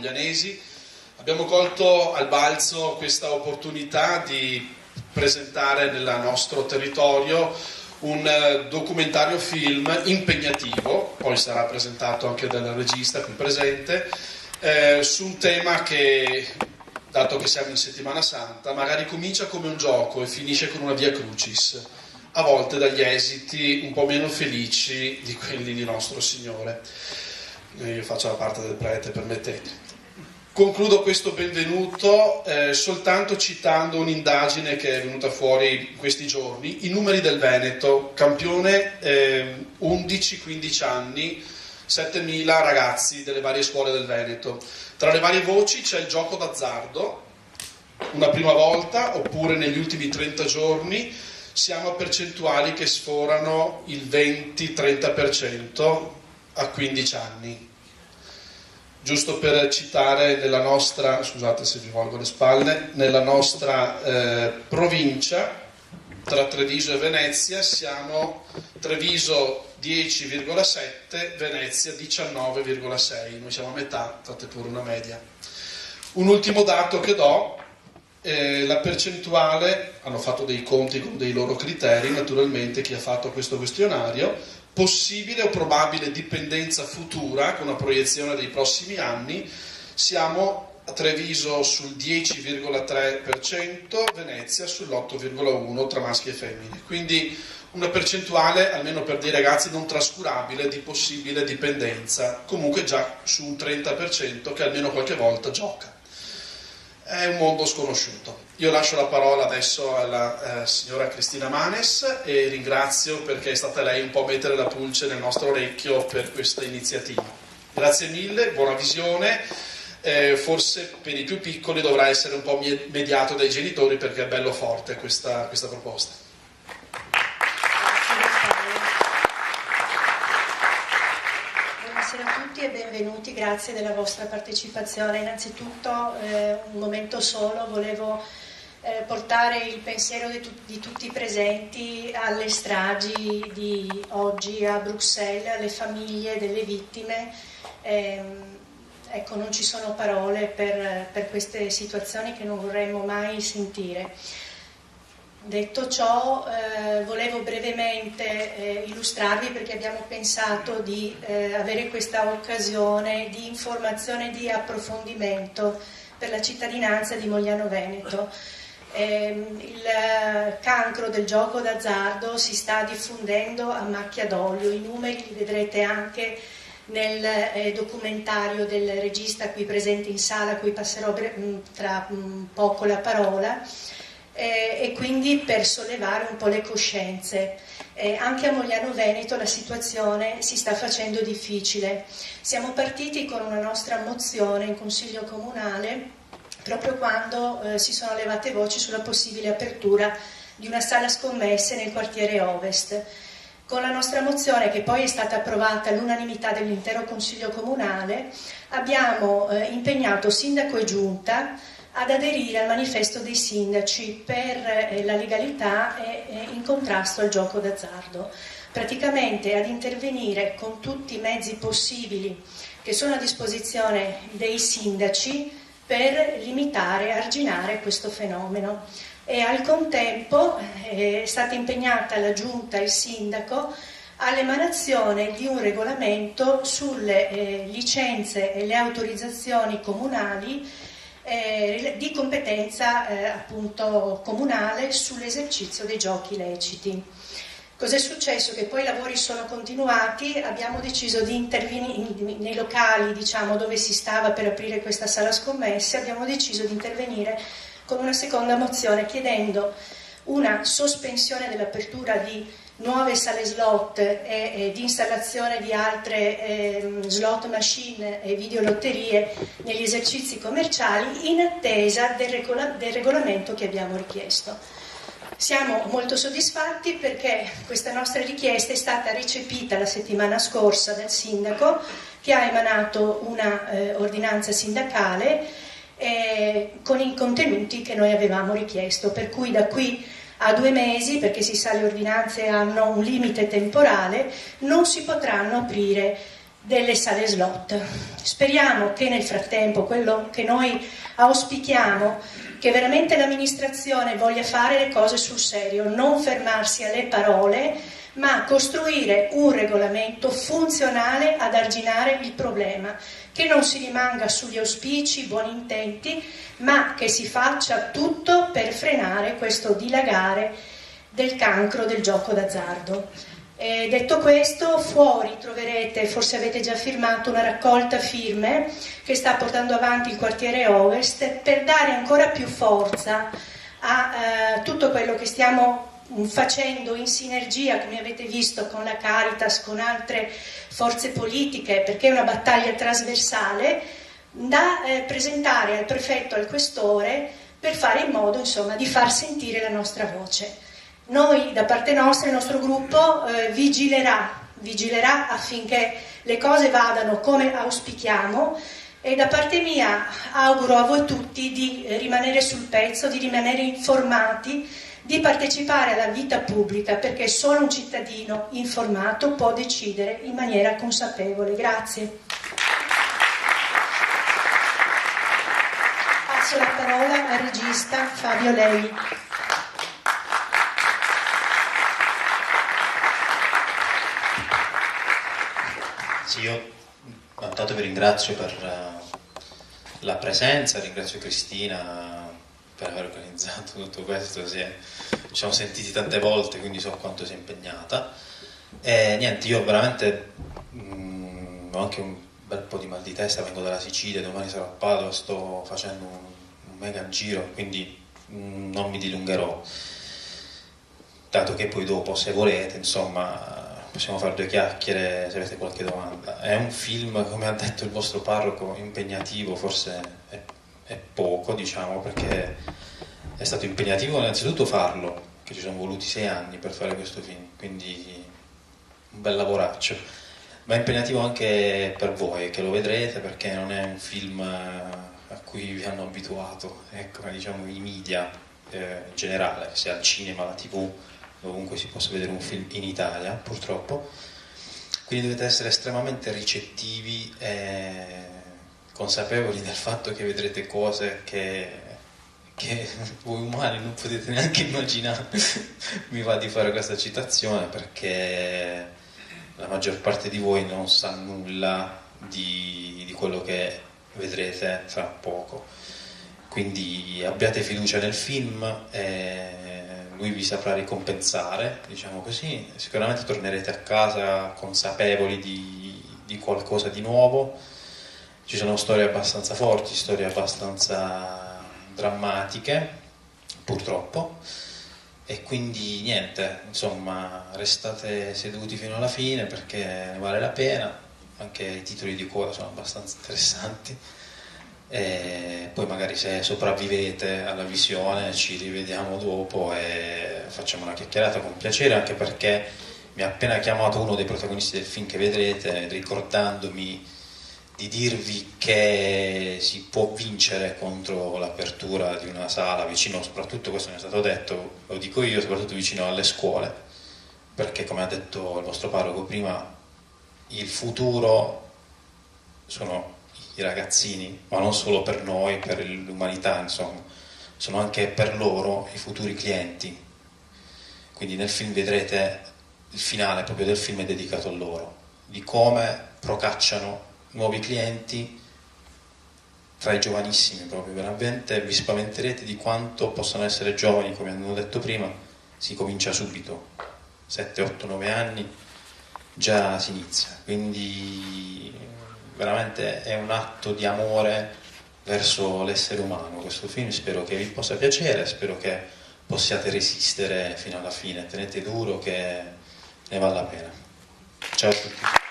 moglianesi. Abbiamo colto al balzo questa opportunità di presentare nel nostro territorio un documentario film impegnativo, poi sarà presentato anche dal regista qui presente, su un tema che, dato che siamo in Settimana Santa, magari comincia come un gioco e finisce con una via crucis, a volte dagli esiti un po' meno felici di quelli di Nostro Signore. Io faccio la parte del prete, permettete. Concludo questo benvenuto soltanto citando un'indagine che è venuta fuori in questi giorni, i numeri del Veneto, campione 11-15 anni, 7.000 ragazzi delle varie scuole del Veneto. Tra le varie voci c'è il gioco d'azzardo, una prima volta, oppure negli ultimi 30 giorni, siamo a percentuali che sforano il 20-30% a 15 anni. Giusto per citare, nella nostra, scusate se vi volgo le spalle, nella nostra provincia, tra Treviso e Venezia, siamo Treviso 10,7, Venezia 19,6, noi siamo a metà, fate pure una media. Un ultimo dato che do, la percentuale, hanno fatto dei conti con dei loro criteri, naturalmente chi ha fatto questo questionario, possibile o probabile dipendenza futura con una proiezione dei prossimi anni, siamo a Treviso sul 10,3%, Venezia sull'8,1% tra maschi e femmine. Quindi una percentuale, almeno per dei ragazzi, non trascurabile di possibile dipendenza, comunque già su un 30% che almeno qualche volta gioca. È un mondo sconosciuto. Io lascio la parola adesso alla signora Cristina Manes e ringrazio perché è stata lei un po' mettere la pulce nel nostro orecchio per questa iniziativa. Grazie mille, buona visione. Forse per i più piccoli dovrà essere un po' mediato dai genitori perché è bello forte questa proposta. Buonasera a tutti e benvenuti, grazie della vostra partecipazione. Innanzitutto un momento solo, volevo portare il pensiero di tutti i presenti alle stragi di oggi a Bruxelles, alle famiglie delle vittime. Ecco, non ci sono parole per queste situazioni che non vorremmo mai sentire. Detto ciò, volevo brevemente illustrarvi perché abbiamo pensato di avere questa occasione di informazione e di approfondimento per la cittadinanza di Mogliano Veneto. Il cancro del gioco d'azzardo si sta diffondendo a macchia d'olio, i numeri li vedrete anche nel documentario del regista qui presente in sala, a cui passerò tra poco la parola. E quindi per sollevare un po' le coscienze. Anche a Mogliano Veneto la situazione si sta facendo difficile. Siamo partiti con una nostra mozione in Consiglio Comunale proprio quando si sono levate voci sulla possibile apertura di una sala scommesse nel quartiere Ovest. Con la nostra mozione, che poi è stata approvata all'unanimità dell'intero Consiglio Comunale, abbiamo impegnato sindaco e giunta ad aderire al manifesto dei sindaci per la legalità e in contrasto al gioco d'azzardo. Praticamente ad intervenire con tutti i mezzi possibili che sono a disposizione dei sindaci per limitare e arginare questo fenomeno. E al contempo è stata impegnata la giunta e il sindaco all'emanazione di un regolamento sulle licenze e le autorizzazioni comunali di competenza appunto comunale sull'esercizio dei giochi leciti. Cos'è successo? Che poi i lavori sono continuati, abbiamo deciso di intervenire nei locali, diciamo, dove si stava per aprire questa sala scommesse, abbiamo deciso di intervenire con una seconda mozione chiedendo una sospensione dell'apertura di nuove sale slot e di installazione di altre slot machine e videolotterie negli esercizi commerciali in attesa del regolamento che abbiamo richiesto. Siamo molto soddisfatti perché questa nostra richiesta è stata recepita la settimana scorsa dal sindaco, che ha emanato una ordinanza sindacale con i contenuti che noi avevamo richiesto, per cui da qui a 2 mesi, perché si sa le ordinanze hanno un limite temporale, non si potranno aprire delle sale slot. Speriamo che nel frattempo, quello che noi auspichiamo, che veramente l'amministrazione voglia fare le cose sul serio, non fermarsi alle parole, ma costruire un regolamento funzionale ad arginare il problema, che non si rimanga sugli auspici, buoni intenti, ma che si faccia tutto per frenare questo dilagare del cancro del gioco d'azzardo. Detto questo, fuori troverete, forse avete già firmato, una raccolta firme che sta portando avanti il quartiere Ovest per dare ancora più forza a tutto quello che stiamo facendo in sinergia, come avete visto, con la Caritas, con altre forze politiche, perché è una battaglia trasversale da presentare al prefetto, al questore, per fare in modo, insomma, di far sentire la nostra voce. Noi, da parte nostra, il nostro gruppo vigilerà affinché le cose vadano come auspichiamo, e da parte mia auguro a voi tutti di rimanere sul pezzo, di rimanere informati, di partecipare alla vita pubblica, perché solo un cittadino informato può decidere in maniera consapevole. Grazie. Passo la parola al regista Fabio Lei. Sì, io intanto vi ringrazio per la presenza, ringrazio Cristina per aver organizzato tutto questo, ci siamo sentiti tante volte, quindi so quanto sia impegnata. E niente, io veramente ho anche un bel po' di mal di testa, vengo dalla Sicilia, domani sarò a Padova, sto facendo un mega giro, quindi non mi dilungherò, dato che poi dopo, se volete, insomma, possiamo fare due chiacchiere se avete qualche domanda. È un film, come ha detto il vostro parroco, impegnativo, forse è poco, diciamo, perché è stato impegnativo innanzitutto farlo, che ci sono voluti 6 anni per fare questo film, quindi un bel lavoraccio, ma è impegnativo anche per voi che lo vedrete, perché non è un film a cui vi hanno abituato, ecco, diciamo i media in generale, sia al cinema, alla TV, ovunque si possa vedere un film in Italia, purtroppo. Quindi dovete essere estremamente ricettivi e consapevoli del fatto che vedrete cose che voi umani non potete neanche immaginare. Mi va di fare questa citazione perché la maggior parte di voi non sa nulla di quello che vedrete fra poco. Quindi abbiate fiducia nel film e lui vi saprà ricompensare, diciamo così. Sicuramente tornerete a casa consapevoli di qualcosa di nuovo. Ci sono storie abbastanza forti, storie abbastanza drammatiche, purtroppo, e quindi niente, insomma, restate seduti fino alla fine perché ne vale la pena. Anche i titoli di coda sono abbastanza interessanti. E poi magari se sopravvivete alla visione ci rivediamo dopo e facciamo una chiacchierata con piacere, anche perché mi ha appena chiamato uno dei protagonisti del film che vedrete ricordandomi di dirvi che si può vincere contro l'apertura di una sala vicino, soprattutto questo mi è stato detto, lo dico io, soprattutto vicino alle scuole, perché come ha detto il vostro parroco prima, il futuro sono i ragazzini, ma non solo per noi, per l'umanità, insomma, sono anche per loro i futuri clienti. Quindi nel film vedrete il finale proprio del film è dedicato a loro, di come procacciano nuovi clienti tra i giovanissimi, proprio veramente vi spaventerete di quanto possano essere giovani, come hanno detto prima. Si comincia subito, 7, 8, 9 anni già si inizia, quindi veramente è un atto di amore verso l'essere umano questo film. Spero che vi possa piacere, spero che possiate resistere fino alla fine, tenete duro che ne vale la pena. Ciao a tutti.